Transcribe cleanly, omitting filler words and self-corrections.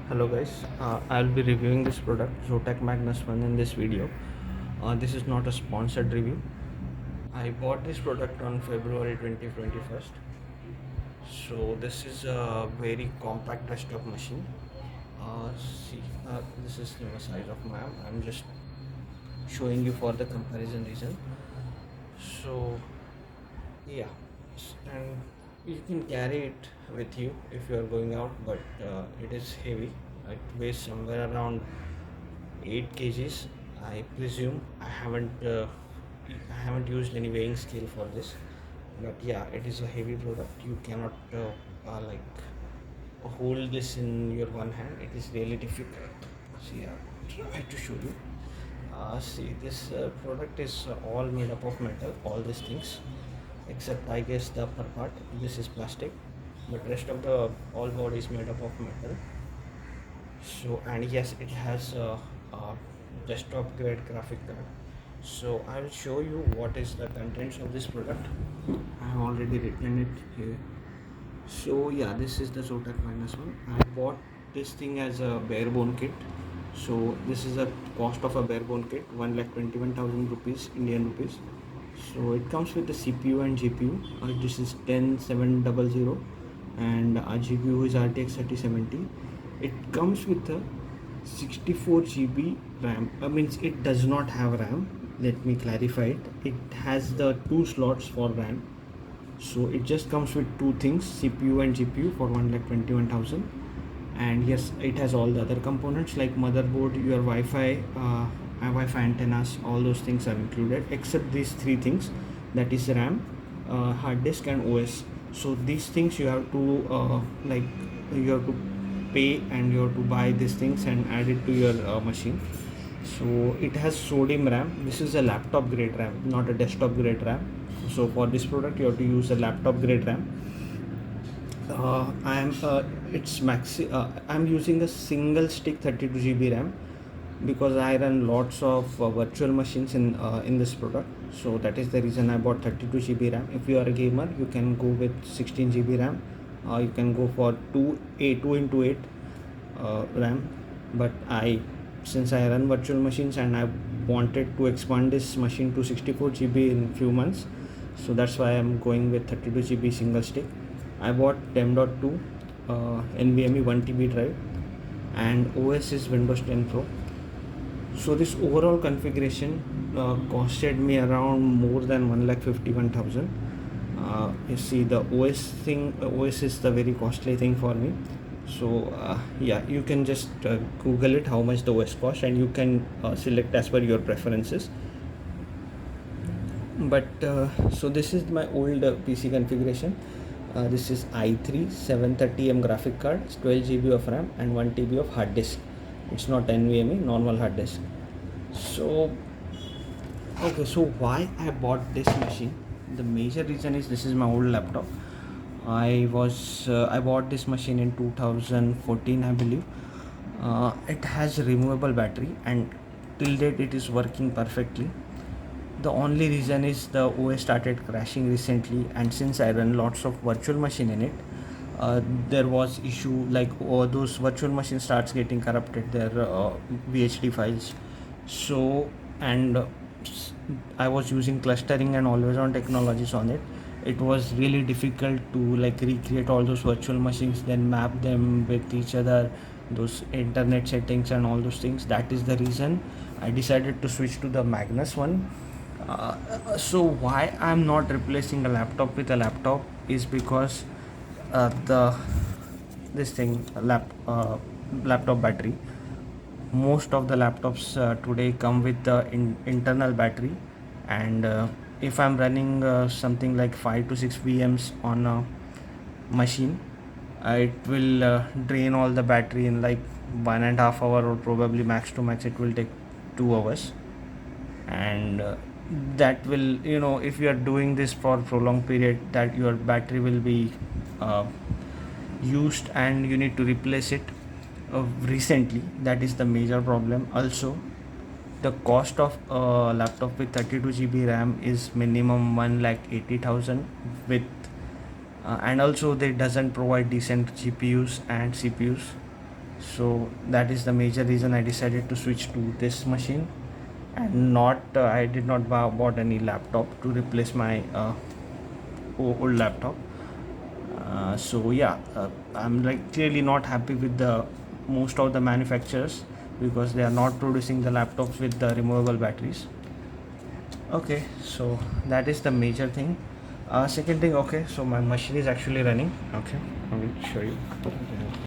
Hello guys, I'll be reviewing this product Zotac Magnus 1 in this video. This is not a sponsored review. I bought this product on February 2021. So this is a very compact desktop machine. See, this is the size of my arm. I'm just showing you for the comparison reason. So yeah, and you can carry it with you if you are going out, but it is heavy. It weighs somewhere around 8 kgs. I presume I haven't used any weighing scale for this, but yeah, it is a heavy product. You cannot like hold this in your one hand. It is really difficult. See, I'll try to show you. See, this product is all made up of metal. All these things, except I guess the upper part. This is plastic, but rest of the all body is made up of metal. So, and yes, it has a desktop grade graphic card. So I will show you what is the contents of this product. I have already written it here. So yeah, this is the Zotac Minus One. I bought this thing as a bare bone kit. So this is a cost of a bare bone kit, 1,21,000 rupees, Indian rupees. So it comes with the CPU and GPU. This is 10700 and a GPU is RTX 3070. It comes with a 64 GB RAM. I mean, it does not have RAM. Let me clarify it. It has the two slots for RAM. So it just comes with two things, CPU and GPU for 1,21,000. And yes, it has all the other components like motherboard, your Wi-Fi antennas, all those things are included except these three things, that is RAM, hard disk and OS. So these things you have to you have to pay and you have to buy these things and add it to your machine. So it has sodium RAM. This is a laptop grade RAM, not a desktop grade RAM. So for this product you have to use a laptop grade RAM. I'm using a single stick 32 GB RAM because I run lots of virtual machines in this product. So that is the reason I bought 32 GB RAM. If you are a gamer, you can go with 16 GB RAM. You can go for 2 into 8 RAM. But since I run virtual machines and I wanted to expand this machine to 64 GB in few months, so that's why I'm going with 32 GB single stick. I bought M.2 NVMe 1 TB drive and OS is Windows 10 Pro. So this overall configuration costed me around more than 1,51,000. You see, the OS is the very costly thing for me. So yeah, you can just Google it how much the OS cost and you can select as per your preferences. But so this is my old PC configuration. This is i3 730M graphic card, 12 GB of RAM and 1 TB of hard disk. It's not NVMe, normal hard disk. So okay, so why I bought this machine? The major reason is this is my old laptop. I bought this machine in 2014, I believe. It has a removable battery and till date it is working perfectly. The only reason is the OS started crashing recently, and since I run lots of virtual machine in it, there was issue like those virtual machine starts getting corrupted their VHD files. So and I was using clustering and always on technologies on it. It was really difficult to like recreate all those virtual machines, then map them with each other, those internet settings and all those things. That is the reason I decided to switch to the Magnus one. So why I'm not replacing a laptop with a laptop is because the this thing laptop battery, most of the laptops today come with the internal battery, and if I'm running something like 5 to 6 VMs on a machine, it will drain all the battery in like 1.5 hours, or probably max to max it will take 2 hours. And that will, if you are doing this for prolonged period, that your battery will be used and you need to replace it recently. That is the major problem. Also, the cost of a laptop with 32 GB RAM is minimum 1,80,000 with and also they doesn't provide decent GPUs and CPUs. So that is the major reason I decided to switch to this machine, and not I did not bought any laptop to replace my old laptop. So yeah, I'm like clearly not happy with the most of the manufacturers, because they are not producing the laptops with the removable batteries. Okay, so that is the major thing. Second thing, okay, so my machine is actually running. Okay, I will show you.